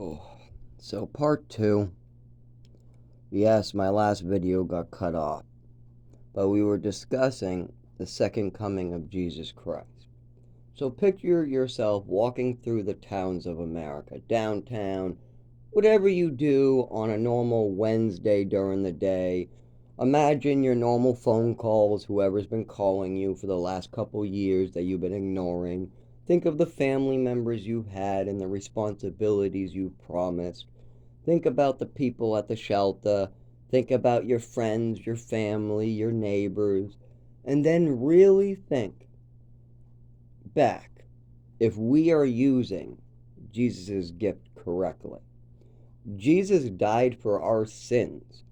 Oh, so part two. Yes, my last video got cut off, but we were discussing the second coming of Jesus Christ. So picture yourself walking through the towns of America, downtown, whatever you do on a normal Wednesday during the day. Imagine your normal phone calls, whoever's been calling you for the last couple years that you've been ignoring. Think of the family members you've had and the responsibilities you've promised. Think about the people at the shelter. Think about your friends, your family, your neighbors. And then really think back if we are using Jesus' gift correctly. Jesus died for our sins.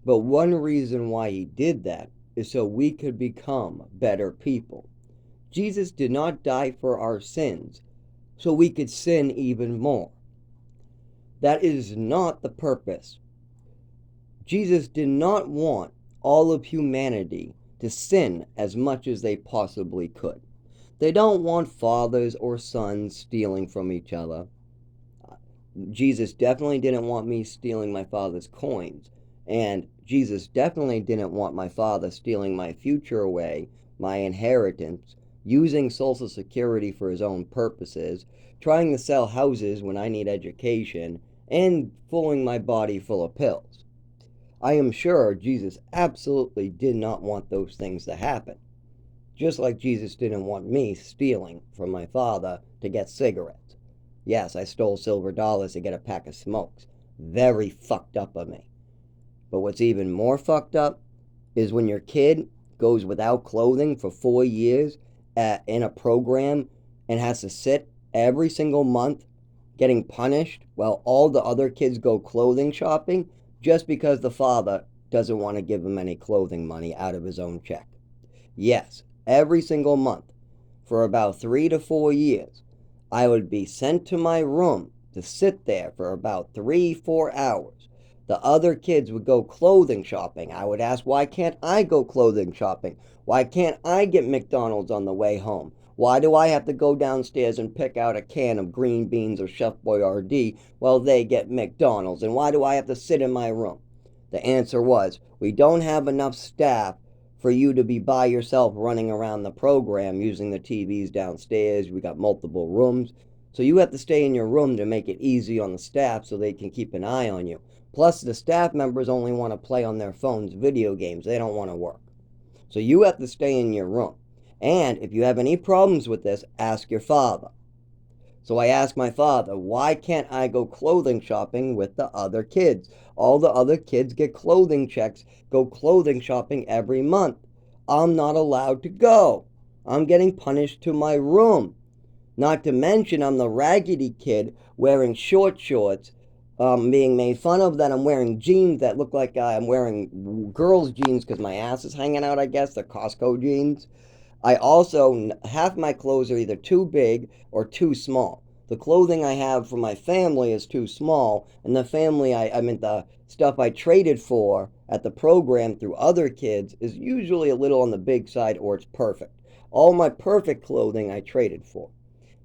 But one reason why he did that is so we could become better people. Jesus did not die for our sins so we could sin even more. That is not the purpose. Jesus did not want all of humanity to sin as much as they possibly could. They don't want fathers or sons stealing from each other. Jesus definitely didn't want me stealing my father's coins. And Jesus definitely didn't want my father stealing my future away, my inheritance, using Social Security for his own purposes, trying to sell houses when I need education, and filling my body full of pills. I am sure Jesus absolutely did not want those things to happen. Just like Jesus didn't want me stealing from my father to get cigarettes. Yes, I stole silver dollars to get a pack of smokes. Very fucked up of me. But what's even more fucked up is when your kid goes without clothing for 4 years in a program and has to sit every single month getting punished while all the other kids go clothing shopping just because the father doesn't want to give him any clothing money out of his own check. Yes, every single month for about 3 to 4 years, I would be sent to my room to sit there for about 3-4 hours. The other kids would go clothing shopping. I would ask, why can't I go clothing shopping? Why can't I get McDonald's on the way home? Why do I have to go downstairs and pick out a can of green beans or Chef Boyardee while they get McDonald's? And why do I have to sit in my room? The answer was, we don't have enough staff for you to be by yourself running around the program using the TVs downstairs. We got multiple rooms. So you have to stay in your room to make it easy on the staff so they can keep an eye on you. Plus, the staff members only want to play on their phones video games. They don't want to work. So you have to stay in your room. And if you have any problems with this, ask your father. So I asked my father, why can't I go clothing shopping with the other kids? All the other kids get clothing checks, go clothing shopping every month. I'm not allowed to go. I'm getting punished to my room. Not to mention I'm the raggedy kid wearing short shorts, being made fun of that I'm wearing jeans that look like I'm wearing girls' jeans because my ass is hanging out, I guess. They're Costco jeans. I also, half my clothes are either too big or too small. The clothing I have for my family is too small, and the family, I mean, the stuff I traded for at the program through other kids is usually a little on the big side or it's perfect. All my perfect clothing I traded for.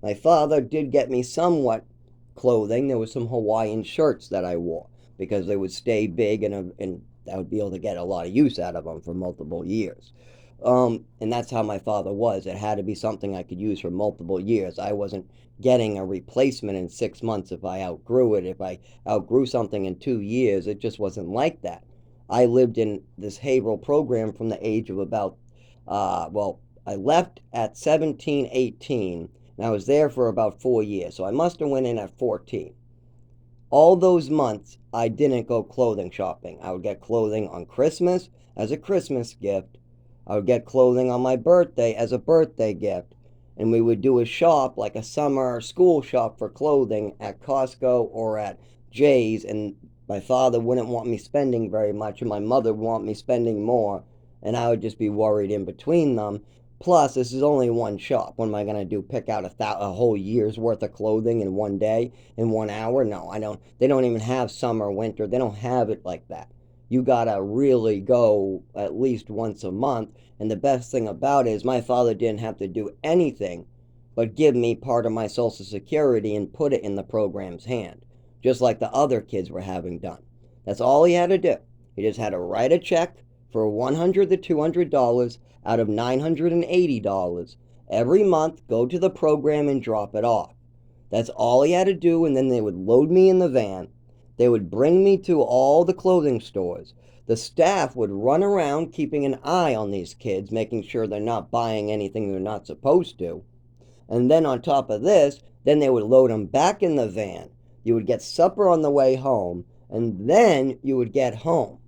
My father did get me somewhat clothing. There was some Hawaiian shirts that I wore because they would stay big and I would be able to get a lot of use out of them for multiple years. And that's how my father was. It had to be something I could use for multiple years. I wasn't getting a replacement in 6 months if I outgrew it. If I outgrew something in 2 years, it just wasn't like that. I lived in this Haverhill program from the age of about, I left at 17, 18, and I was there for about 4 years. So I must have went in at 14. All those months, I didn't go clothing shopping. I would get clothing on Christmas as a Christmas gift. I would get clothing on my birthday as a birthday gift. And we would do a shop, like a summer school shop for clothing at Costco or at Jay's. And my father wouldn't want me spending very much, and my mother would want me spending more. And I would just be worried in between them. Plus, this is only one shop. What am I going to do? Pick out a whole year's worth of clothing in one day, in 1 hour? No, I don't. They don't even have summer, winter. They don't have it like that. You gotta really go at least once a month. And the best thing about it is my father didn't have to do anything but give me part of my Social Security and put it in the program's hand. just like the other kids were having done. That's all he had to do. He just had to write a check for $100 to $200 out of $980 every month, go to the program and drop it off. That's all he had to do, and then they would load me in the van. They would bring me to all the clothing stores. The staff would run around keeping an eye on these kids, making sure they're not buying anything they're not supposed to. And then on top of this, then they would load them back in the van. You would get supper on the way home, and then you would get home.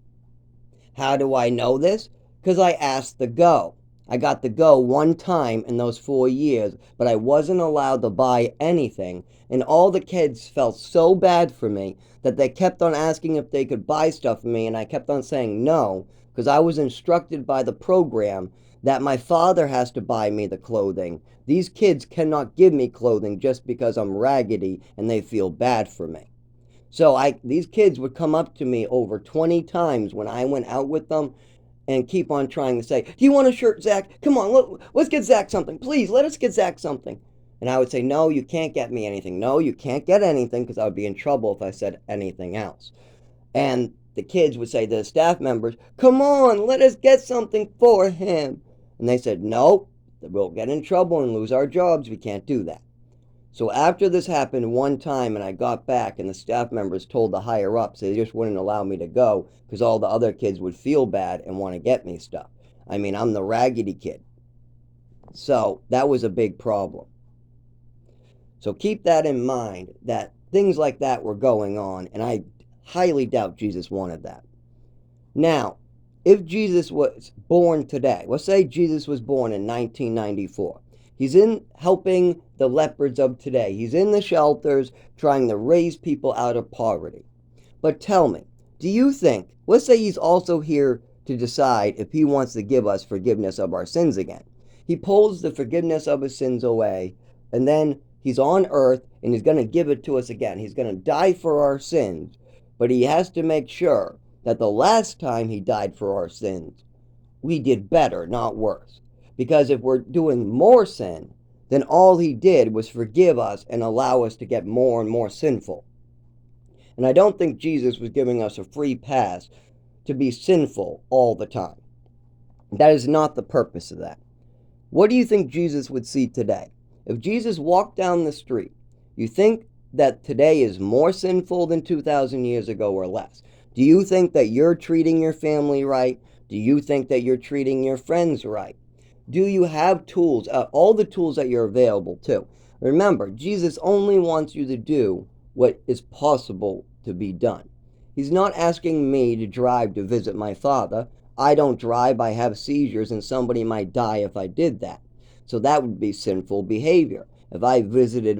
How do I know this? Because I asked to go. I got to go one time in those 4 years, but I wasn't allowed to buy anything. And all the kids felt so bad for me that they kept on asking if they could buy stuff for me, and I kept on saying no, because I was instructed by the program that my father has to buy me the clothing. These kids cannot give me clothing just because I'm raggedy and they feel bad for me. So these kids would come up to me over 20 times when I went out with them and keep on trying to say, do you want a shirt, Zach? Come on, let's get Zach something. Please, let us get Zach something. And I would say, no, you can't get me anything. No, you can't get anything, because I would be in trouble if I said anything else. And the kids would say to the staff members, come on, let us get something for him. And they said, no, we'll get in trouble and lose our jobs. We can't do that. So after this happened one time and I got back, and the staff members told the higher ups they just wouldn't allow me to go because all the other kids would feel bad and want to get me stuff. I mean, I'm the raggedy kid. So that was a big problem. So keep that in mind, that things like that were going on, and I highly doubt Jesus wanted that. Now, if Jesus was born today, let's say Jesus was born in 1994. He's in helping the lepers of today. He's in the shelters trying to raise people out of poverty. But tell me, do you think, let's say he's also here to decide if he wants to give us forgiveness of our sins again. He pulls the forgiveness of his sins away, and then he's on earth and he's going to give it to us again. He's going to die for our sins, but he has to make sure that the last time he died for our sins, we did better, not worse. Because if we're doing more sin, then all he did was forgive us and allow us to get more and more sinful. And I don't think Jesus was giving us a free pass to be sinful all the time. That is not the purpose of that. What do you think Jesus would see today? If Jesus walked down the street, you think that today is more sinful than 2,000 years ago or less? Do you think that you're treating your family right? Do you think that you're treating your friends right? Do you have tools, all the tools that you're available to? Remember, Jesus only wants you to do what is possible to be done. He's not asking me to drive to visit my father. I don't drive, I have seizures, and somebody might die if I did that. So that would be sinful behavior. If I visited